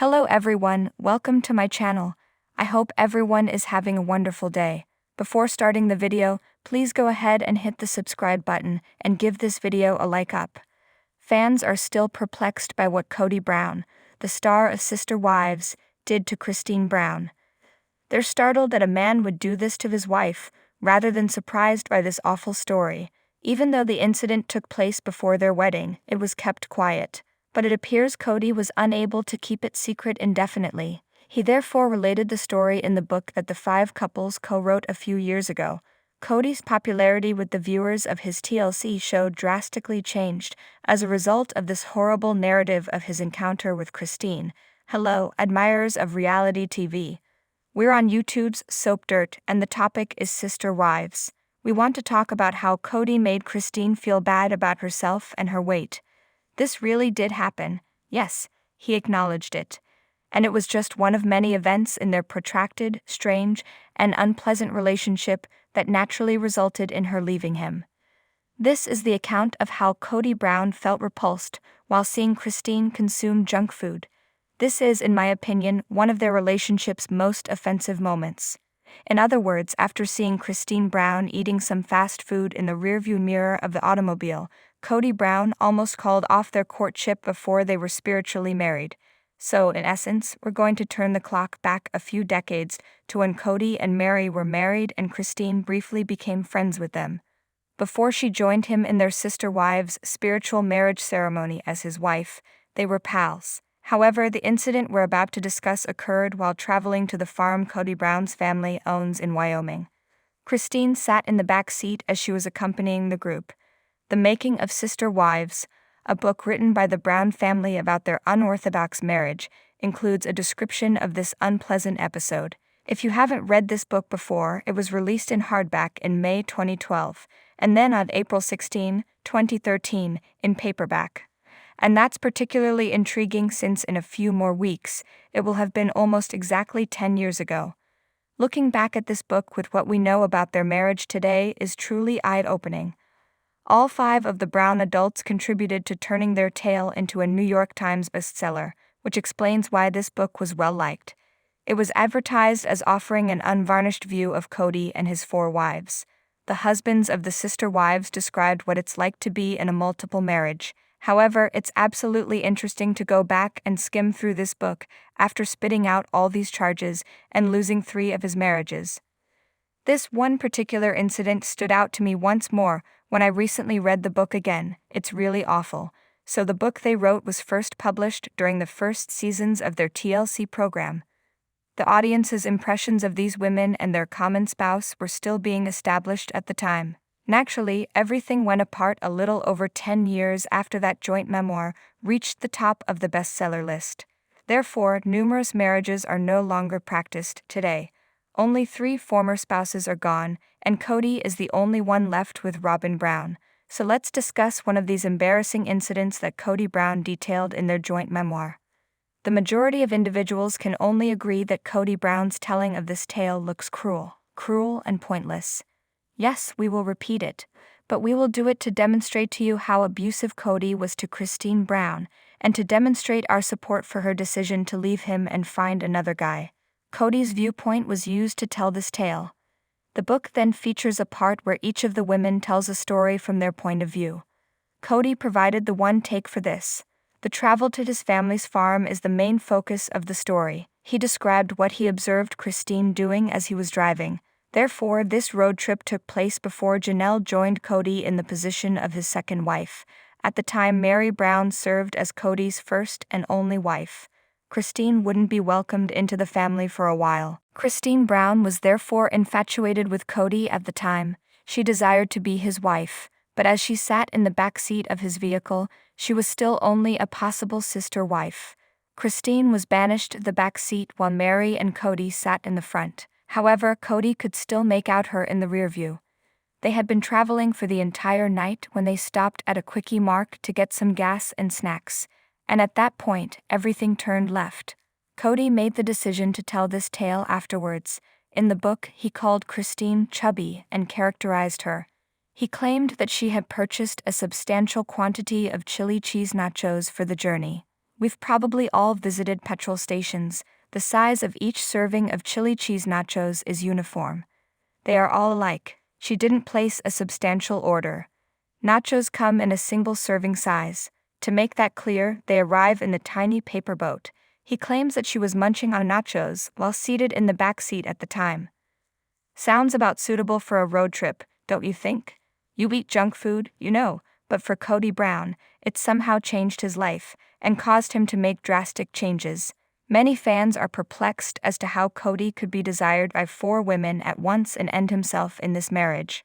Hello everyone, welcome to my channel. I hope everyone is having a wonderful day. Before starting the video, please go ahead and hit the subscribe button and give this video a like up. Fans are still perplexed by what Kody Brown, the star of Sister Wives, did to Christine Brown. They're startled that a man would do this to his wife, rather than surprised by this awful story. Even though the incident took place before their wedding, it was kept quiet. But it appears Kody was unable to keep it secret indefinitely. He therefore related the story in the book that the five couples co-wrote a few years ago. Kody's popularity with the viewers of his TLC show drastically changed as a result of this horrible narrative of his encounter with Christine. Hello, admirers of reality TV. We're on YouTube's Soap Dirt, and the topic is Sister Wives. We want to talk about how Kody made Christine feel bad about herself and her weight. This really did happen. Yes, he acknowledged it. And it was just one of many events in their protracted, strange, and unpleasant relationship that naturally resulted in her leaving him. This is the account of how Kody Brown felt repulsed while seeing Christine consume junk food. This is, in my opinion, one of their relationship's most offensive moments. In other words, after seeing Christine Brown eating some fast food in the rearview mirror of the automobile, Kody Brown almost called off their courtship before they were spiritually married. So, in essence, we're going to turn the clock back a few decades to when Kody and Mary were married and Christine briefly became friends with them. Before she joined him in their sister wives' spiritual marriage ceremony as his wife, they were pals. However, the incident we're about to discuss occurred while traveling to the farm Kody Brown's family owns in Wyoming. Christine sat in the back seat as she was accompanying the group. The Making of Sister Wives, a book written by the Brown family about their unorthodox marriage, includes a description of this unpleasant episode. If you haven't read this book before, it was released in hardback in May 2012, and then on April 16, 2013, in paperback. And that's particularly intriguing since in a few more weeks, it will have been almost exactly 10 years ago. Looking back at this book with what we know about their marriage today is truly eye-opening. All five of the Brown adults contributed to turning their tale into a New York Times bestseller, which explains why this book was well-liked. It was advertised as offering an unvarnished view of Kody and his four wives. The husbands of the sister wives described what it's like to be in a multiple marriage. However, it's absolutely interesting to go back and skim through this book after spitting out all these charges and losing 3 of his marriages. This one particular incident stood out to me once more when I recently read the book again. It's really awful. So the book they wrote was first published during the first seasons of their TLC program. The audience's impressions of these women and their common spouse were still being established at the time. Naturally, everything went apart a little over 10 years after that joint memoir reached the top of the bestseller list. Therefore, numerous marriages are no longer practiced today. Only 3 former spouses are gone, and Kody is the only one left with Robin Brown. So let's discuss one of these embarrassing incidents that Kody Brown detailed in their joint memoir. The majority of individuals can only agree that Kody Brown's telling of this tale looks cruel and pointless. Yes, we will repeat it, but we will do it to demonstrate to you how abusive Kody was to Christine Brown, and to demonstrate our support for her decision to leave him and find another guy. Kody's viewpoint was used to tell this tale. The book then features a part where each of the women tells a story from their point of view. Kody provided the one take for this. The travel to his family's farm is the main focus of the story. He described what he observed Christine doing as he was driving. Therefore, this road trip took place before Janelle joined Kody in the position of his second wife. At the time, Mary Brown served as Kody's first and only wife. Christine wouldn't be welcomed into the family for a while. Christine Brown was therefore infatuated with Kody at the time. She desired to be his wife, but as she sat in the back seat of his vehicle, she was still only a possible sister wife. Christine was banished the back seat while Mary and Kody sat in the front. However, Kody could still make out her in the rear view. They had been traveling for the entire night when they stopped at a Quickie Mart to get some gas and snacks. And at that point, everything turned left. Kody made the decision to tell this tale afterwards. In the book, he called Christine chubby and characterized her. He claimed that she had purchased a substantial quantity of chili cheese nachos for the journey. We've probably all visited petrol stations. The size of each serving of chili cheese nachos is uniform. They are all alike. She didn't place a substantial order. Nachos come in a single serving size. To make that clear, they arrive in the tiny paper boat. He claims that she was munching on nachos while seated in the back seat at the time. Sounds about suitable for a road trip, don't you think? You eat junk food, you know, but for Kody Brown, it somehow changed his life and caused him to make drastic changes. Many fans are perplexed as to how Kody could be desired by 4 women at once and end himself in this marriage.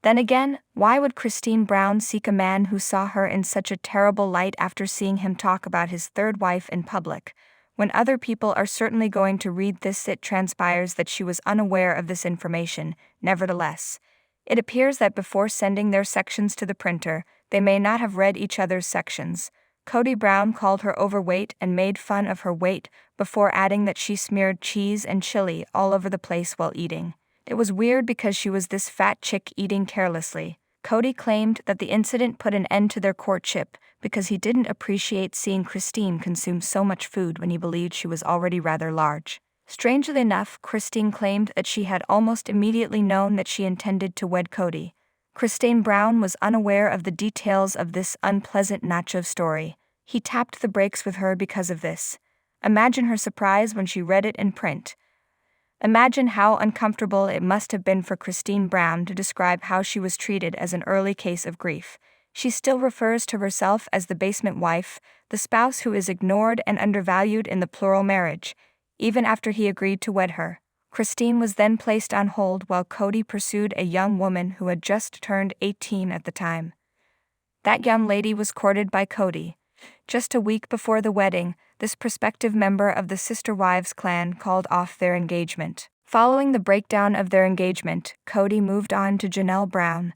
Then again, why would Christine Brown seek a man who saw her in such a terrible light after seeing him talk about his 3rd wife in public? When other people are certainly going to read this, it transpires that she was unaware of this information. Nevertheless, it appears that before sending their sections to the printer, they may not have read each other's sections. Kody Brown called her overweight and made fun of her weight before adding that she smeared cheese and chili all over the place while eating. It was weird because she was this fat chick eating carelessly. Kody claimed that the incident put an end to their courtship because he didn't appreciate seeing Christine consume so much food when he believed she was already rather large. Strangely enough, Christine claimed that she had almost immediately known that she intended to wed Kody. Christine Brown was unaware of the details of this unpleasant nacho story. He tapped the brakes with her because of this. Imagine her surprise when she read it in print. Imagine how uncomfortable it must have been for Christine Brown to describe how she was treated as an early case of grief. She still refers to herself as the basement wife, the spouse who is ignored and undervalued in the plural marriage, even after he agreed to wed her. Christine was then placed on hold while Kody pursued a young woman who had just turned 18 at the time. That young lady was courted by Kody. Just a week before the wedding, this prospective member of the Sister Wives clan called off their engagement. Following the breakdown of their engagement, Kody moved on to Janelle Brown.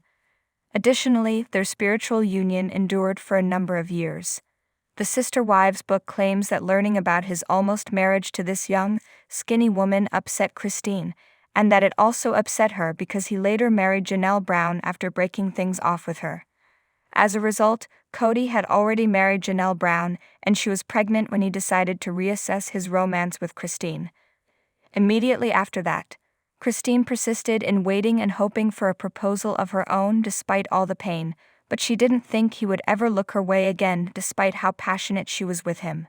Additionally, their spiritual union endured for a number of years. The Sister Wives book claims that learning about his almost marriage to this young, skinny woman upset Christine, and that it also upset her because he later married Janelle Brown after breaking things off with her. As a result, Kody had already married Janelle Brown, and she was pregnant when he decided to reassess his romance with Christine. Immediately after that, Christine persisted in waiting and hoping for a proposal of her own despite all the pain, but she didn't think he would ever look her way again despite how passionate she was with him.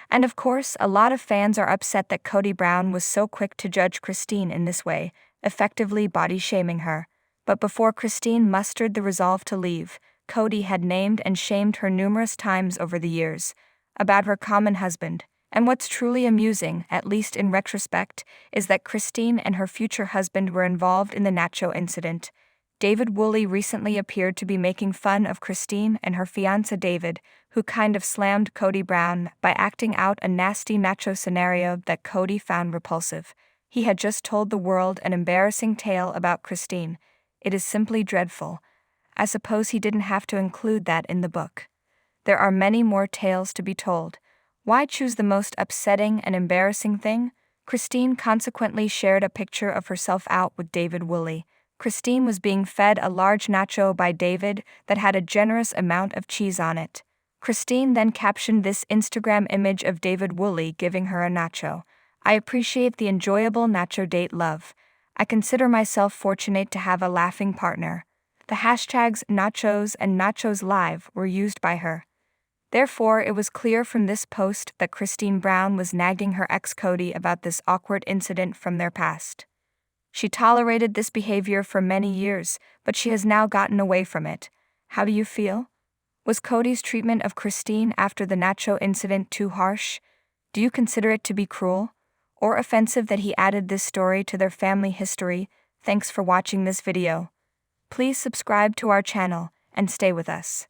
And of course, a lot of fans are upset that Kody Brown was so quick to judge Christine in this way, effectively body-shaming her. But before Christine mustered the resolve to leave, Kody had named and shamed her numerous times over the years about her common husband. And what's truly amusing, at least in retrospect, is that Christine and her future husband were involved in the nacho incident. David Woolley recently appeared to be making fun of Christine and her fiancé David, who kind of slammed Kody Brown by acting out a nasty nacho scenario that Kody found repulsive. He had just told the world an embarrassing tale about Christine. It is simply dreadful. I suppose he didn't have to include that in the book. There are many more tales to be told. Why choose the most upsetting and embarrassing thing? Christine consequently shared a picture of herself out with David Woolley. Christine was being fed a large nacho by David that had a generous amount of cheese on it. Christine then captioned this Instagram image of David Woolley giving her a nacho. I appreciate the enjoyable nacho date love. I consider myself fortunate to have a laughing partner. The hashtags nachos and nachos live were used by her. Therefore, it was clear from this post that Christine Brown was nagging her ex Kody about this awkward incident from their past. She tolerated this behavior for many years, but she has now gotten away from it. How do you feel? Was Kody's treatment of Christine after the nacho incident too harsh? Do you consider it to be cruel or offensive that he added this story to their family history? Thanks for watching this video. Please subscribe to our channel and stay with us.